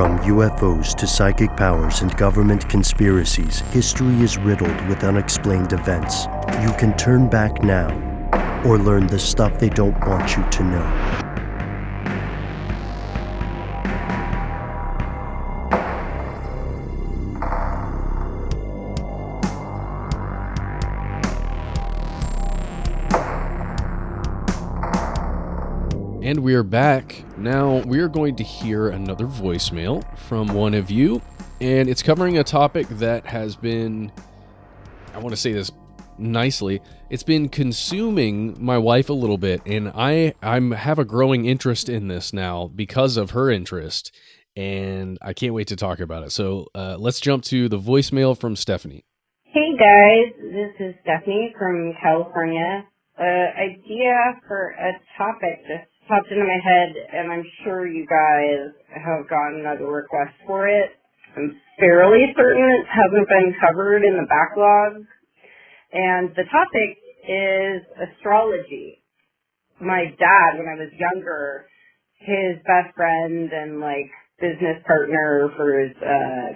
From UFOs to psychic powers and government conspiracies, history is riddled with unexplained events. You can turn back now or learn the stuff they don't want you to know. And we're back. Now we're going to hear another voicemail from one of you, and it's covering a topic that has been, I want to say this nicely, it's been consuming my wife a little bit, and I have a growing interest in this now because of her interest, and I can't wait to talk about it. So let's jump to the voicemail from Stephanie. Hey guys, this is Stephanie from California. Idea for a topic just popped into my head, and I'm sure you guys have gotten other requests for it. I'm fairly certain it hasn't been covered in the backlog. And the topic is astrology. My dad, when I was younger, his best friend and business partner for his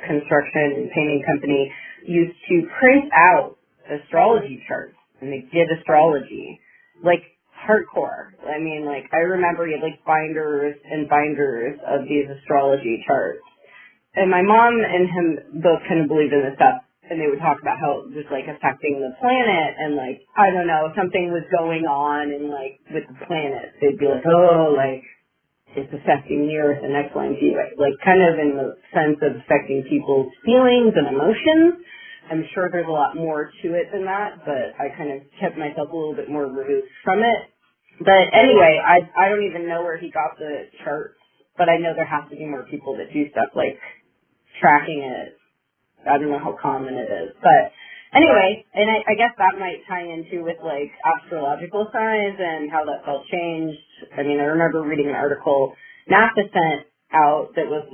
construction and painting company used to print out astrology charts, and they did astrology hardcore. I remember he had binders and binders of these astrology charts. And my mom and him both kind of believed in this stuff, and they would talk about how it was affecting the planet, and I don't know, something was going on and with the planet. They'd be it's affecting the Earth and X, Y, and Z, kind of in the sense of affecting people's feelings and emotions. I'm sure there's a lot more to it than that, but I kind of kept myself a little bit more removed from it. But anyway, I don't even know where he got the charts, but I know there has to be more people that do stuff tracking it. I don't know how common it is. But anyway, and I guess that might tie into with astrological signs and how that's all changed. I remember reading an article NASA sent out that was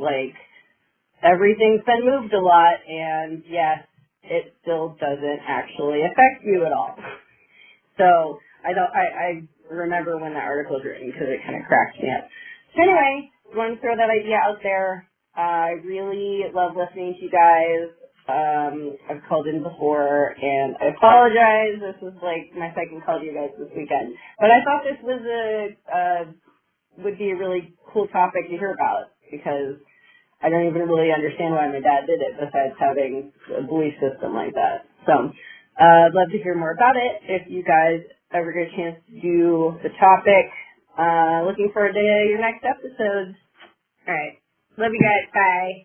everything's been moved a lot, and yes, it still doesn't actually affect you at all. So I remember when that article was written because it kind of cracked me up. So anyway, I want to throw that idea out there. I really love listening to you guys. I've called in before, and I apologize. This is my second call to you guys this weekend. But I thought this was would be a really cool topic to hear about, because I don't even really understand why my dad did it besides having a belief system like that. So I'd love to hear more about it if you guys ever get a chance to do the topic. Looking forward to your next episodes. All right. Love you guys. Bye.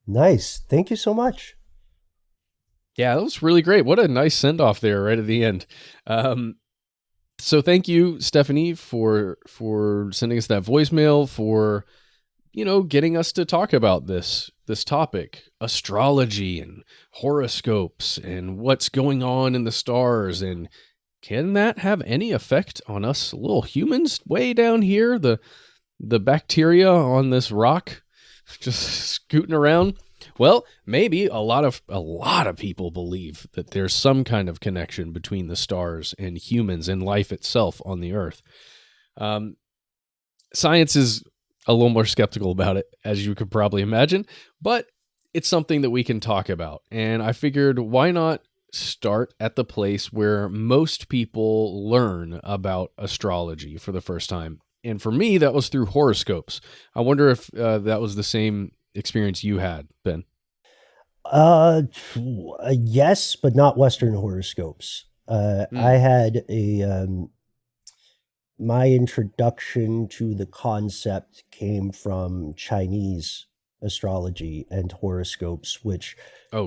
Nice. Thank you so much. Yeah, that was really great. What a nice send-off there right at the end. So thank you, Stephanie, for sending us that voicemail, for getting us to talk about this topic, astrology and horoscopes and what's going on in the stars, and can that have any effect on us little humans way down here, the bacteria on this rock just scooting around? Well, maybe a lot of people believe that there's some kind of connection between the stars and humans and life itself on the Earth. Science is a little more skeptical about it, as you could probably imagine, but it's something that we can talk about. And I figured, why not start at the place where most people learn about astrology for the first time? And for me, that was through horoscopes. I wonder if that was the same experience you had, Ben. Yes, but not Western horoscopes. I had my introduction to the concept came from Chinese astrology and horoscopes, which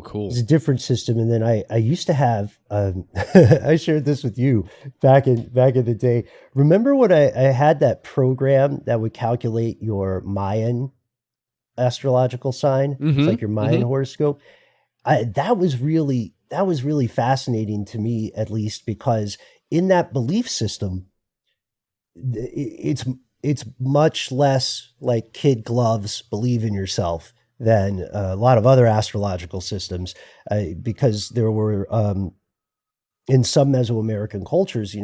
cool, is a different system. And then I used to have, I shared this with you back in the day. Remember when I had that program that would calculate your Mayan astrological sign? Mm-hmm. It's your Mayan horoscope. That was really fascinating to me, at least, because in that belief system, it's much less like kid gloves, believe in yourself, than a lot of other astrological systems, because there were in some Mesoamerican cultures,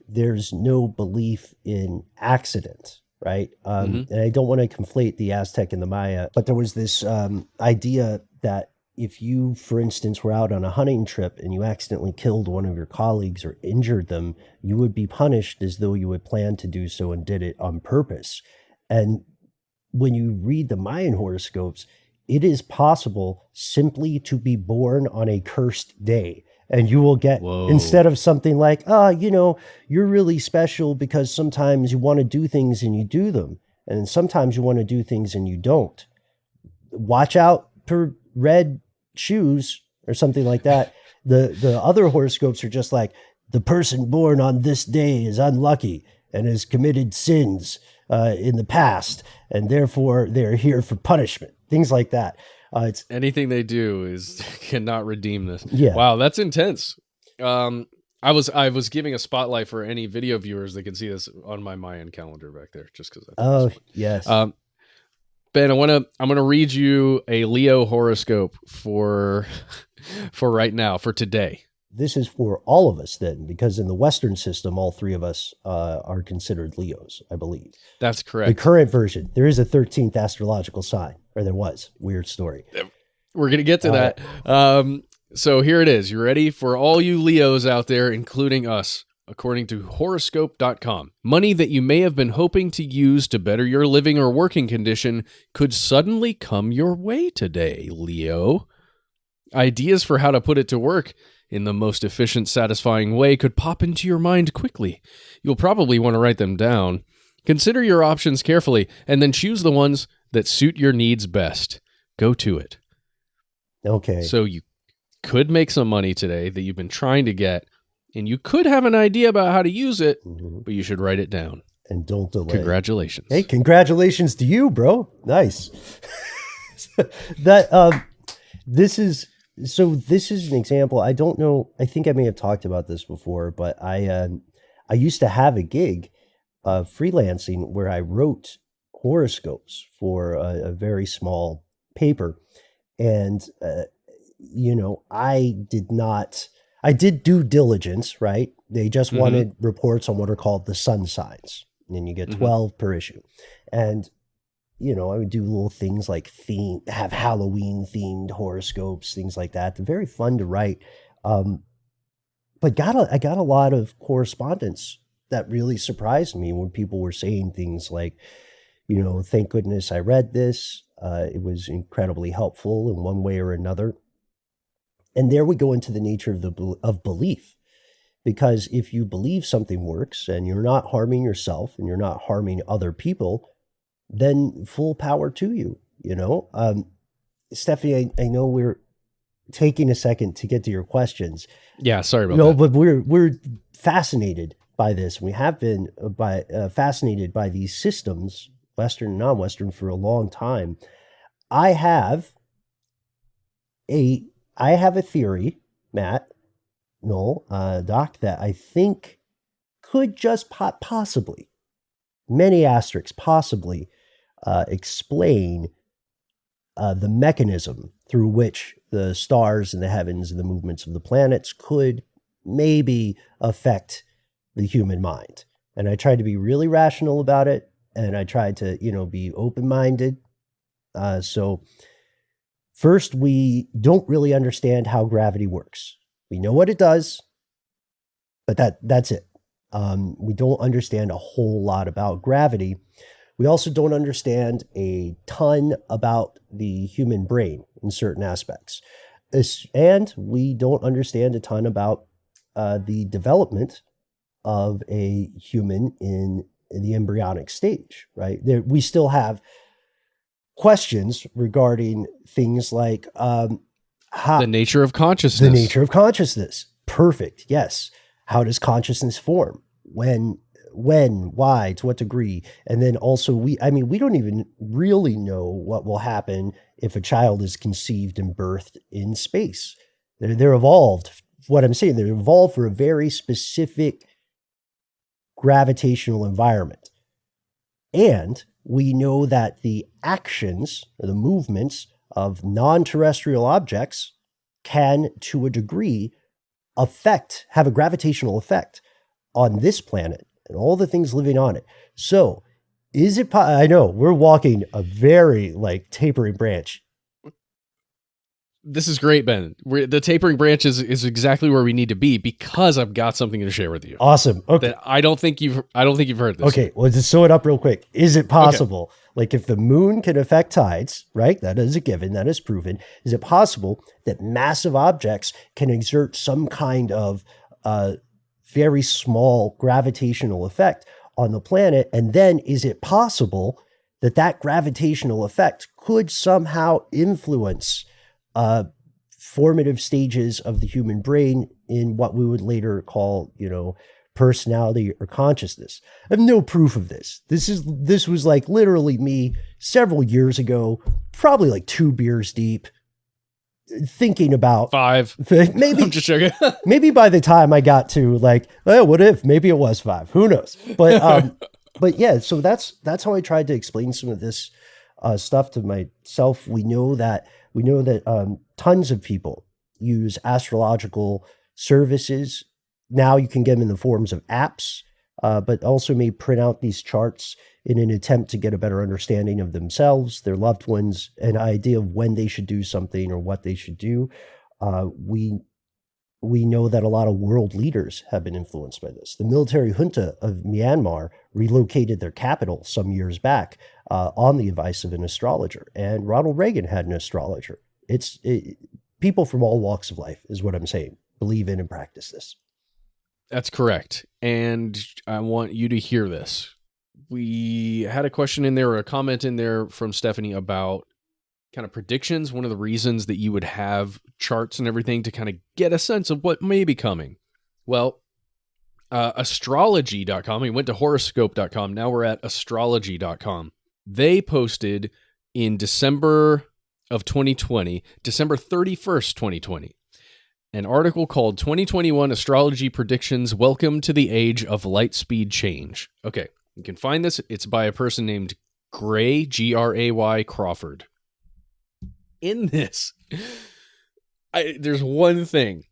there's no belief in accident, right? And I don't want to conflate the Aztec and the Maya, but there was this idea that if you, for instance, were out on a hunting trip and you accidentally killed one of your colleagues or injured them, you would be punished as though you had planned to do so and did it on purpose. And when you read the Mayan horoscopes, it is possible simply to be born on a cursed day. And you will get, instead of something like, you're really special because sometimes you want to do things and you do them. And sometimes you want to do things and you don't. Watch out for red shoes or something like that. The other horoscopes are just like, the person born on this day is unlucky and has committed sins in the past, and therefore they're here for punishment. Things like that. It's anything they do cannot redeem this. Yeah. Wow, that's intense. I was giving a spotlight for any video viewers that can see this on my Mayan calendar back there, just because. Oh yes. Ben, I'm gonna read you a Leo horoscope for right now, for today. This is for all of us then, because in the Western system, all three of us are considered Leos, I believe. That's correct. The current version, there is a 13th astrological sign, or there was. Weird story. We're gonna get to that. So here it is. You ready? For all you Leos out there, including us. According to horoscope.com, money that you may have been hoping to use to better your living or working condition could suddenly come your way today, Leo. Ideas for how to put it to work in the most efficient, satisfying way could pop into your mind quickly. You'll probably want to write them down. Consider your options carefully, and then choose the ones that suit your needs best. Go to it. Okay. So you could make some money today that you've been trying to get, and you could have an idea about how to use it, but you should write it down. And don't delay. Congratulations. Hey, congratulations to you, bro. Nice. This is an example. I don't know. I think I may have talked about this before, but I used to have a gig freelancing where I wrote horoscopes for a very small paper. And, I did due diligence, right? They just wanted reports on what are called the sun signs. And you get 12 per issue. And, I would do little things like have Halloween themed horoscopes, things like that. They're very fun to write. But I got a lot of correspondence that really surprised me when people were saying things like, thank goodness I read this. It was incredibly helpful in one way or another. And there we go into the nature of belief, because if you believe something works and you're not harming yourself and you're not harming other people, then full power to you. Stephanie, I know we're taking a second to get to your questions. Yeah, sorry about that. But we're fascinated by this. We have been fascinated by these systems, Western and non-Western, for a long time. I have a theory, Matt, Noel, Doc, that I think could just possibly, many asterisks, possibly explain the mechanism through which the stars in the heavens and the movements of the planets could maybe affect the human mind. And I tried to be really rational about it, and I tried to, be open-minded. So first, we don't really understand how gravity works. We know what it does, but that's it. We don't understand a whole lot about gravity. We also don't understand a ton about the human brain in certain aspects. And we don't understand a ton about the development of a human in the embryonic stage, right? We still have questions regarding things like the nature of consciousness. The nature of consciousness. Perfect. Yes. How does consciousness form? When, why, to what degree? And then also we don't even really know what will happen if a child is conceived and birthed in space. They're evolved. What I'm saying, they're evolved for a very specific gravitational environment. And we know that the actions or the movements of non-terrestrial objects can, to a degree, have a gravitational effect on this planet and all the things living on it. So Is it? I know we're walking a very like tapering branch. This is great, Ben. The tapering branch is exactly where we need to be because I've got something to share with you. Awesome. Okay. That I don't think you've heard this. Okay. Well, just sew it up real quick. Is it possible? Okay. Like if the moon can affect tides, right? That is a given. That is proven. Is it possible that massive objects can exert some kind of very small gravitational effect on the planet? And then is it possible that that gravitational effect could somehow influence formative stages of the human brain in what we would later call, personality or consciousness? I have no proof of this. This was like literally me several years ago, probably like 2 beers deep, thinking about 5. Maybe I'm just joking. Maybe by the time I got to like, oh, what if? Maybe it was 5. Who knows? But yeah, so that's how I tried to explain some of this stuff to myself. We know that tons of people use astrological services. Now you can get them in the forms of apps, but also may print out these charts in an attempt to get a better understanding of themselves, their loved ones, an idea of when they should do something or what they should do. We know that a lot of world leaders have been influenced by this. The military junta of Myanmar relocated their capital some years back on the advice of an astrologer, and Ronald Reagan had an astrologer. People from all walks of life, is what I'm saying, believe in and practice this. That's correct. And I want you to hear this. We had a question in there, or a comment in there from Stephanie about kind of predictions. One of the reasons that you would have charts and everything to kind of get a sense of what may be coming. Well, astrology.com, we went to horoscope.com. Now we're at astrology.com. They posted in December of 2020, December 31st, 2020, an article called 2021 Astrology Predictions, Welcome to the Age of Light Speed Change. Okay, you can find this. It's by a person named Gray, Gray Crawford. In this, there's one thing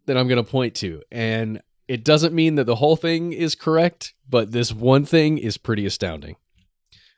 that I'm going to point to, and it doesn't mean that the whole thing is correct, but this one thing is pretty astounding.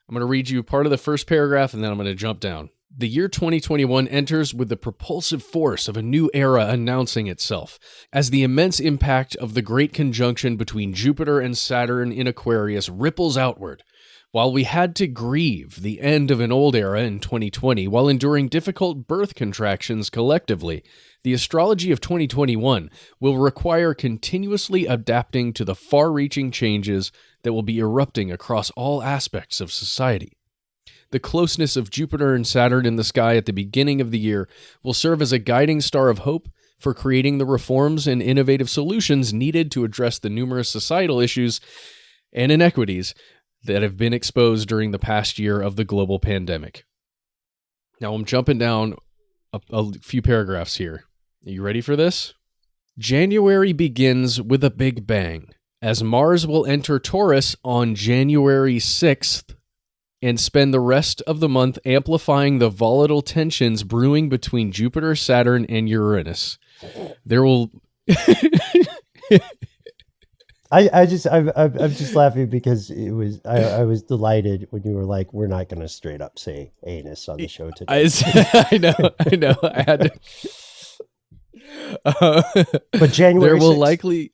I'm going to read you part of the first paragraph, and then I'm going to jump down. The year 2021 enters with the propulsive force of a new era announcing itself, as the immense impact of the great conjunction between Jupiter and Saturn in Aquarius ripples outward. While we had to grieve the end of an old era in 2020 while enduring difficult birth contractions collectively, the astrology of 2021 will require continuously adapting to the far-reaching changes that will be erupting across all aspects of society. The closeness of Jupiter and Saturn in the sky at the beginning of the year will serve as a guiding star of hope for creating the reforms and innovative solutions needed to address the numerous societal issues and inequities that have been exposed during the past year of the global pandemic. Now I'm jumping down a few paragraphs here. Are you ready for this? January begins with a big bang, as Mars will enter Taurus on January 6th and spend the rest of the month amplifying the volatile tensions brewing between Jupiter, Saturn, and Uranus. There will... I'm just laughing because I was delighted when you were like, we're not going to straight up say anus on the show today. I know. I had to. But January 6th.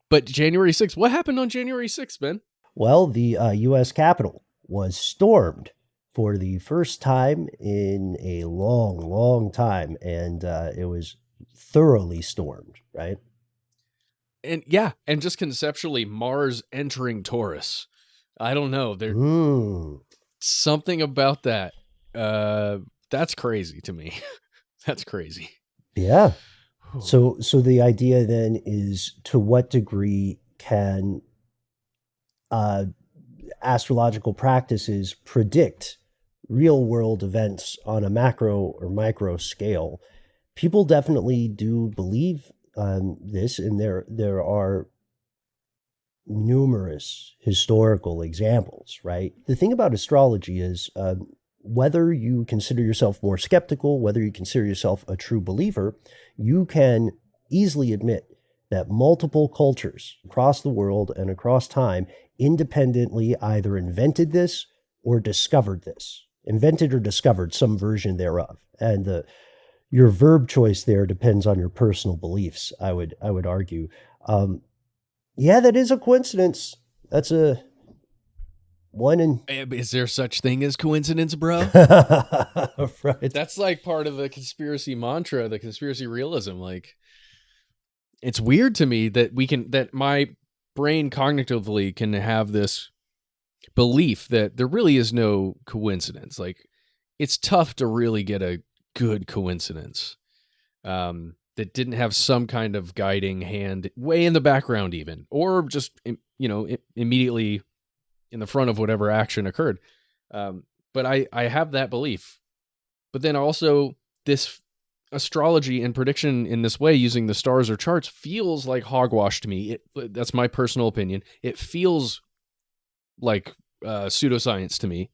But January 6th, what happened on January 6th, Ben? Well, the U.S. Capitol was stormed for the first time in a long, long time. And it was thoroughly stormed, right? And yeah, and just conceptually, Mars entering Taurus. I don't know. There's something about that. That's crazy to me. That's crazy. Yeah. So the idea then is, to what degree can astrological practices predict real world events on a macro or micro scale? People definitely do believe this, and there are numerous historical examples, right? The thing about astrology is whether you consider yourself more skeptical, whether you consider yourself a true believer, you can easily admit that multiple cultures across the world and across time independently either invented this, or discovered this, invented or discovered some version thereof. And your verb choice there depends on your personal beliefs, I would argue. Yeah, that is a coincidence. That's a one in. Is there such thing as coincidence, bro? Right. That's like part of the conspiracy mantra, the conspiracy realism. Like, it's weird to me that my brain cognitively can have this belief that there really is no coincidence. Like, it's tough to really get a good coincidence that didn't have some kind of guiding hand way in the background even, or just, immediately in the front of whatever action occurred. But I have that belief. But then also this astrology and prediction in this way, using the stars or charts, feels like hogwash to me. That's my personal opinion. It feels like pseudoscience to me.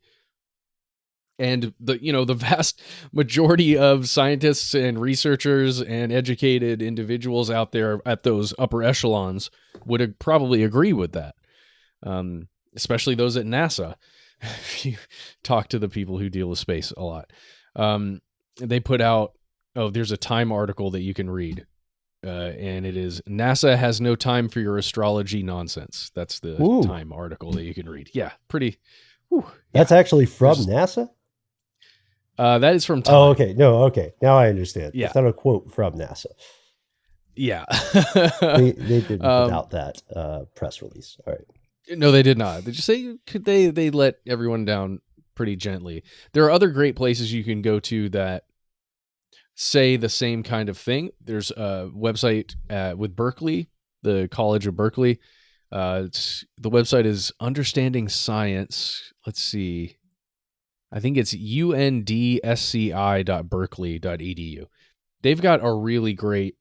And the vast majority of scientists and researchers and educated individuals out there at those upper echelons would probably agree with that. Especially those at NASA. If you talk to the people who deal with space a lot, they put out, there's a Time article that you can read. And it is, NASA has no time for your astrology nonsense. That's the Ooh. Time article that you can read. Yeah, pretty. Whew, That's actually from NASA? That is from Time. Oh, okay. No, okay. Now I understand. Yeah. It's not a quote from NASA. Yeah. They didn't put out that press release. All right. No, they did not. They just say they let everyone down pretty gently. There are other great places you can go to that say the same kind of thing. There's a website with Berkeley, the College of Berkeley. The website is Understanding Science. Let's see. I think it's undsci.berkeley.edu. They've got a really great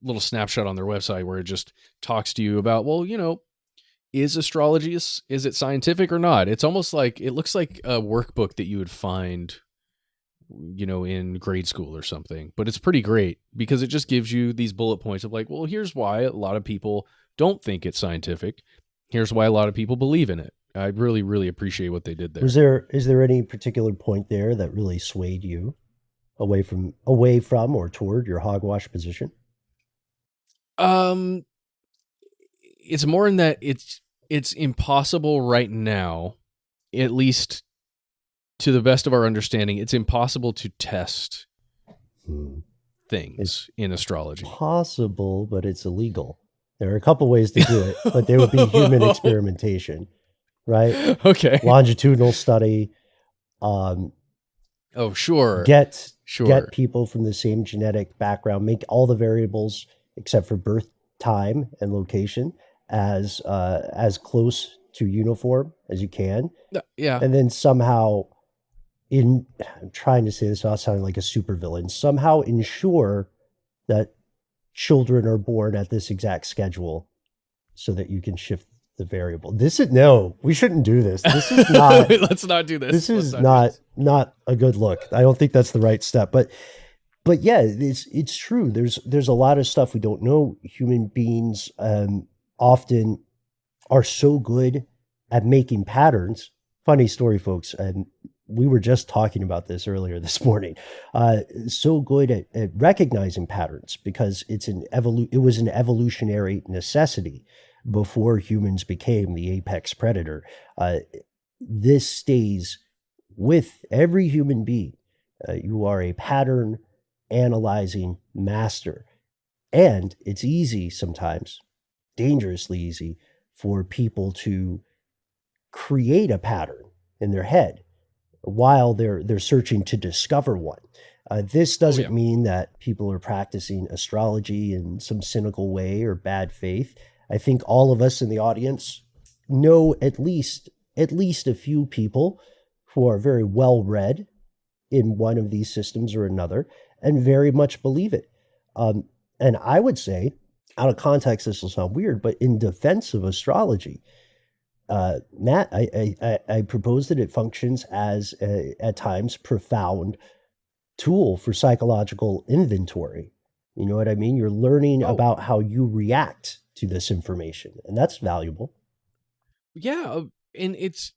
little snapshot on their website where it just talks to you about, is astrology, is it scientific or not? It's almost like, it looks like a workbook that you would find, in grade school or something. But it's pretty great because it just gives you these bullet points of like, well, here's why a lot of people don't think it's scientific. Here's why a lot of people believe in it. I really, really appreciate what they did there. Is there any particular point there that really swayed you away from or toward your hogwash position? It's more in that it's impossible right now, at least to the best of our understanding, it's impossible to test things in astrology. Possible, but it's illegal. There are a couple ways to do it, but they would be human experimentation, right? Okay. Longitudinal study. Sure. Get people from the same genetic background, make all the variables except for birth time and location as close to uniform as you can. Yeah. And then somehow I'm trying to say this without sounding like a supervillain, somehow ensure that children are born at this exact schedule so that you can shift the variable. We shouldn't do this. This is not, let's not do this. This is not a good look. I don't think that's the right step, but yeah, it's true. There's a lot of stuff we don't know. Human beings often are so good at making patterns. Funny story, folks. And we were just talking about this earlier this morning. So good at recognizing patterns because it was an evolutionary necessity before humans became the apex predator. This stays with every human being. You are a pattern analyzing master. And it's easy sometimes, dangerously easy, for people to create a pattern in their head while they're searching to discover one. This doesn't mean that people are practicing astrology in some cynical way or bad faith. I think all of us in the audience know at least a few people who are very well read in one of these systems or another and very much believe it. And I would say, out of context, this will sound weird, but in defense of astrology, Matt, I propose that it functions as at times profound tool for psychological inventory. You know what I mean? You're learning about how you react to this information, and that's valuable. Yeah, and it's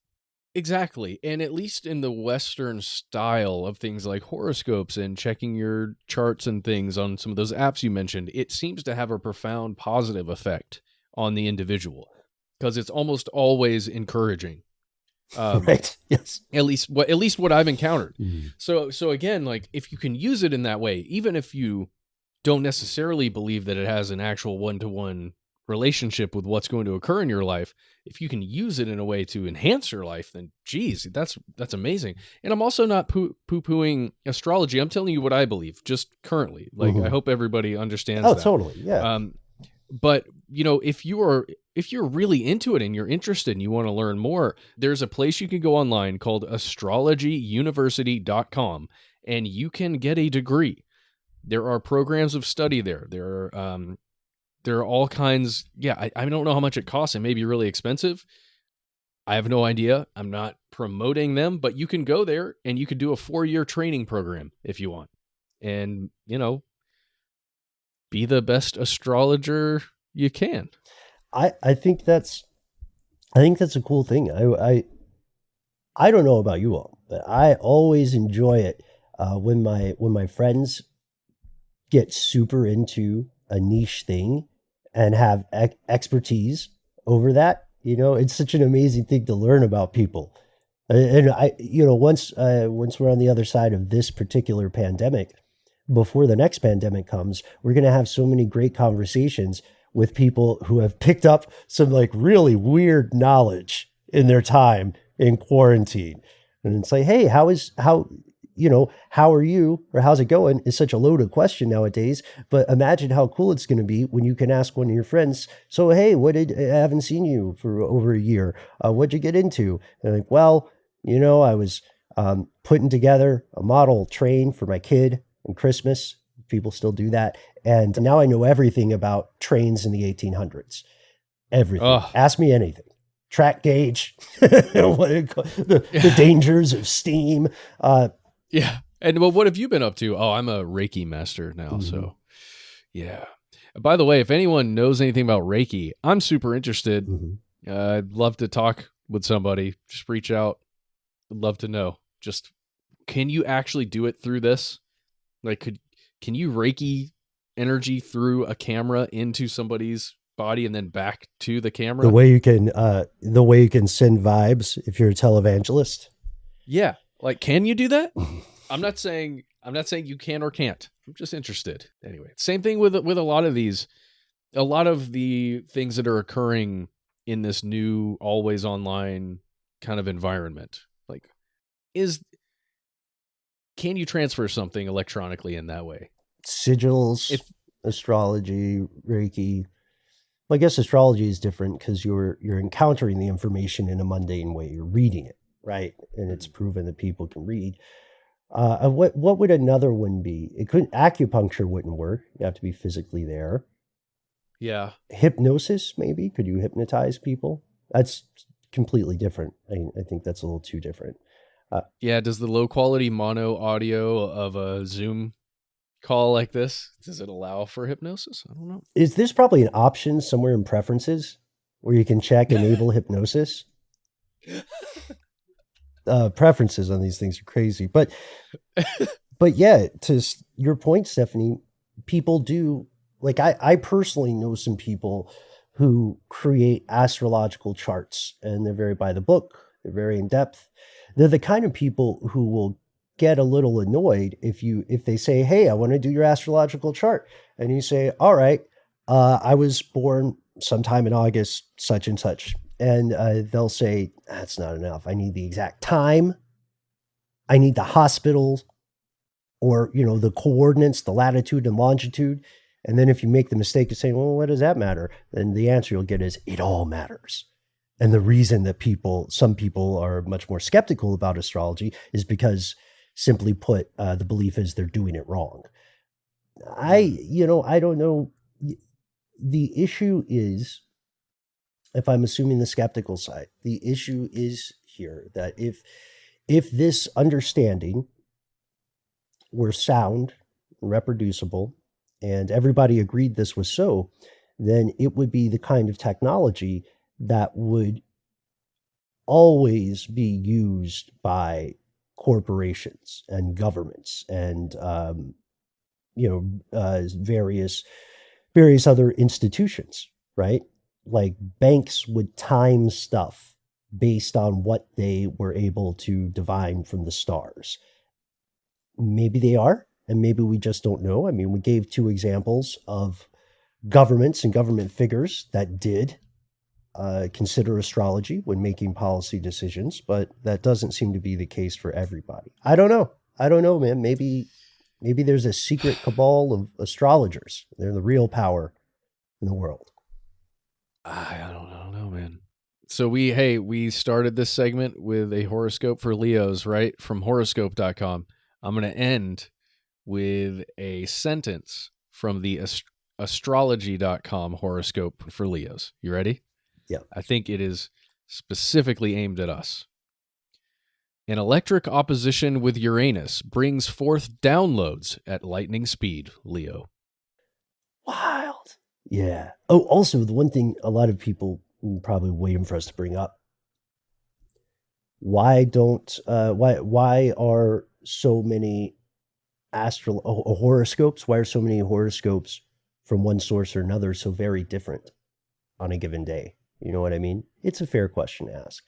Exactly. And at least in the Western style of things like horoscopes and checking your charts and things on some of those apps you mentioned, it seems to have a profound positive effect on the individual because it's almost always encouraging. Right. Yes. At least what I've encountered. Mm. So again, like if you can use it in that way, even if you don't necessarily believe that it has an actual one-to-one relationship with what's going to occur in your life, if you can use it in a way to enhance your life, then geez, that's amazing. And I'm also not poo-pooing astrology. I'm telling you what I believe just currently. Like, I hope everybody understands Oh, that. totally. Yeah. But if you're really into it and you're interested and you want to learn more, there's a place you can go online called astrologyuniversity.com, and you can get a degree. There are programs of study there. There are all kinds. Yeah, I don't know how much it costs. It may be really expensive. I have no idea. I'm not promoting them, but you can go there and you can do a 4-year training program if you want. And, be the best astrologer you can. I think that's a cool thing. I don't know about you all, but I always enjoy it when my friends get super into a niche thing and have expertise over that. It's such an amazing thing to learn about people. And once we're on the other side of this particular pandemic, before the next pandemic comes, we're going to have so many great conversations with people who have picked up some like really weird knowledge in their time in quarantine. And it's like, hey, how are you, or how's it going is such a loaded question nowadays. But imagine how cool it's going to be when you can ask one of your friends, so, hey, I haven't seen you for over a year. What'd you get into? And like, well, I was putting together a model train for my kid on Christmas. People still do that. And now I know everything about trains in the 1800s. Everything. Ugh. Ask me anything. Track gauge, the dangers of steam. Yeah. And well, what have you been up to? Oh, I'm a Reiki master now. So yeah. By the way, if anyone knows anything about Reiki, I'm super interested. I'd love to talk with somebody. Just reach out. I'd love to know. Just, can you actually do it through this? Like, can you Reiki energy through a camera into somebody's body and then back to the camera? The way you can send vibes if you're a televangelist. Yeah. Like, can you do that? I'm not saying you can or can't. I'm just interested. Anyway, same thing with a lot of these, a lot of the things that are occurring in this new always online kind of environment. Like, can you transfer something electronically in that way? Sigils, astrology, Reiki. Well, I guess astrology is different because you're encountering the information in a mundane way. You're reading it, right? And it's proven that people can read. What would another one be? Acupuncture wouldn't work. You have to be physically there. Yeah. Hypnosis, maybe? Could you hypnotize people? That's completely different. I think that's a little too different. Yeah. Does the low quality mono audio of a Zoom call like this, does it allow for hypnosis? I don't know. Is this probably an option somewhere in preferences where you can check enable hypnosis? Preferences on these things are crazy, but yeah, to your point, Stephanie, people do, like, I personally know some people who create astrological charts, and they're very by the book. They're very in depth. They're the kind of people who will get a little annoyed if they say, hey, I want to do your astrological chart. And you say, all right, I was born sometime in August, such and such. And they'll say, that's not enough. I need the exact time. I need the hospital, or, the coordinates, the latitude and longitude. And then if you make the mistake of saying, well, what does that matter? Then the answer you'll get is, it all matters. And the reason that some people are much more skeptical about astrology is because, simply put, the belief is they're doing it wrong. I don't know. The issue is, if I'm assuming the skeptical side, the issue is here that if this understanding were sound, reproducible, and everybody agreed this was so, then it would be the kind of technology that would always be used by corporations and governments and various other institutions, right? Like banks would time stuff based on what they were able to divine from the stars. Maybe they are, and maybe we just don't know. I mean, we gave 2 examples of governments and government figures that did consider astrology when making policy decisions, but that doesn't seem to be the case for everybody. I don't know, man. Maybe there's a secret cabal of astrologers. They're the real power in the world. I don't know, man. So we started this segment with a horoscope for Leos, right? From horoscope.com. I'm going to end with a sentence from the astrology.com horoscope for Leos. You ready? Yeah. I think it is specifically aimed at us. An electric opposition with Uranus brings forth downloads at lightning speed, Leo. Wild. Yeah. Oh, also, the one thing a lot of people probably waiting for us to bring up. Why are so many horoscopes? Why are so many horoscopes from one source or another so very different on a given day? You know what I mean? It's a fair question to ask.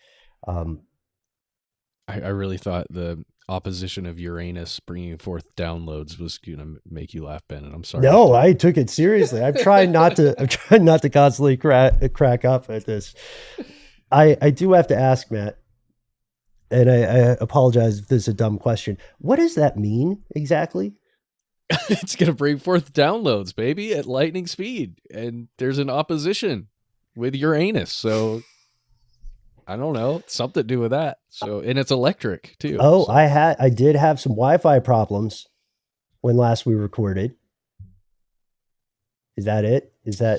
I really thought the opposition of Uranus bringing forth downloads was going to make you laugh, Ben, and I'm sorry. No, I took it seriously. I'm trying not to constantly crack up at this. I do have to ask, Matt, and I apologize if this is a dumb question. What does that mean exactly? It's going to bring forth downloads, baby, at lightning speed, and there's an opposition with Uranus, so I don't know, something to do with that. So, and it's electric too. Oh, so. I did have some Wi-Fi problems when last we recorded. Is that it?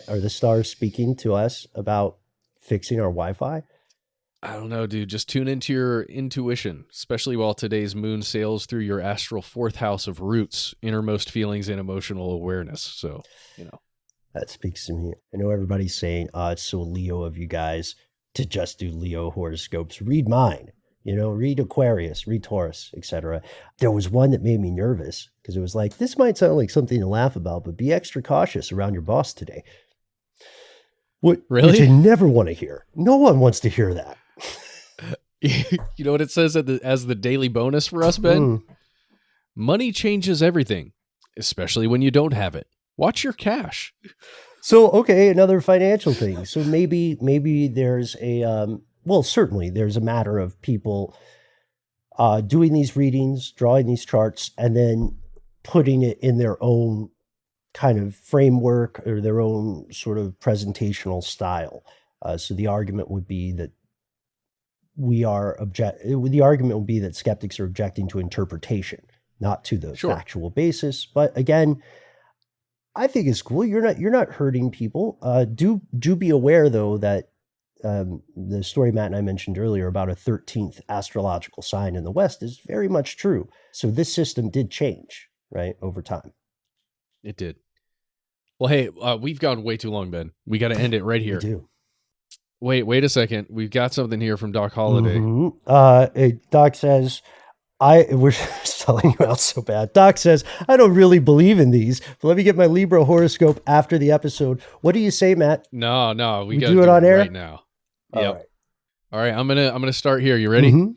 Are the stars speaking to us about fixing our Wi-Fi? I don't know, dude. Just tune into your intuition, especially while today's moon sails through your astral 4th house of roots, innermost feelings, and emotional awareness. So, That speaks to me. I know everybody's saying, it's so Leo of you guys to just do Leo horoscopes. Read mine, read Aquarius, read Taurus, etc. There was one that made me nervous because it was like, this might sound like something to laugh about, but be extra cautious around your boss today. What really? Which you never want to hear. No one wants to hear that. You know what it says as the daily bonus for us, Ben? Money changes everything, especially when you don't have it. Watch your cash. So, okay, another financial thing. So maybe there's certainly there's a matter of people doing these readings, drawing these charts, and then putting it in their own kind of framework or their own sort of presentational style. So the argument would be that the argument would be that skeptics are objecting to interpretation, not to the factual basis. But again, I think it's cool. You're not hurting people. Do be aware though that the story Matt and I mentioned earlier about a 13th astrological sign in the West is very much true. So this system did change, right, over time. It did. Well, hey, we've gone way too long, Ben. We got to end it right here. We do. Wait a second. We've got something here from Doc Holliday. Mm-hmm. Doc says, we're selling you out so bad. Doc says, I don't really believe in these, but let me get my Libra horoscope after the episode. What do you say, Matt? No, we got to do it on air right now. Yep. All right. I'm gonna start here. You ready? Mm-hmm.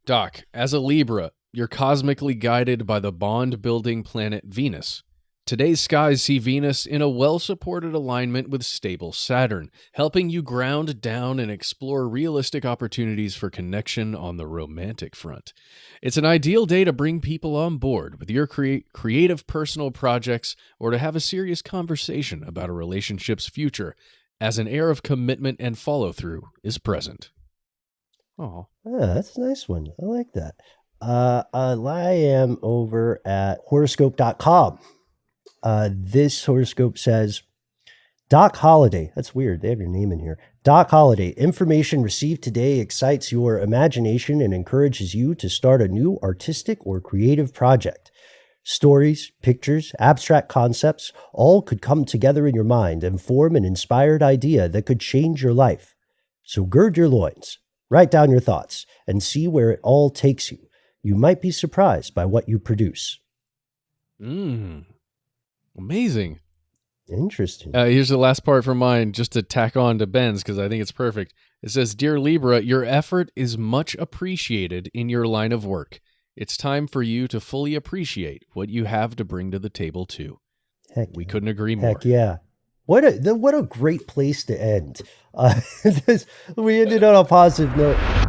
Doc, as a Libra, you're cosmically guided by the bond-building planet Venus. Today's skies see Venus in a well-supported alignment with stable Saturn, helping you ground down and explore realistic opportunities for connection on the romantic front. It's an ideal day to bring people on board with your creative personal projects or to have a serious conversation about a relationship's future, as an air of commitment and follow-through is present. Oh, that's a nice one. I like that. I am over at horoscope.com. This horoscope says, Doc Holliday. That's weird. They have your name in here. Doc Holliday. Information received today excites your imagination and encourages you to start a new artistic or creative project. Stories, pictures, abstract concepts, all could come together in your mind and form an inspired idea that could change your life. So gird your loins, Write down your thoughts and see where it all takes you. You might be surprised by what you produce. Amazing. Interesting. Here's the last part from mine, just to tack on to Ben's, because I think it's perfect. It says, Dear Libra, your effort is much appreciated in your line of work. It's time for you to fully appreciate what you have to bring to the table, too. We couldn't agree more. Heck yeah. What a great place to end. We ended on a positive note.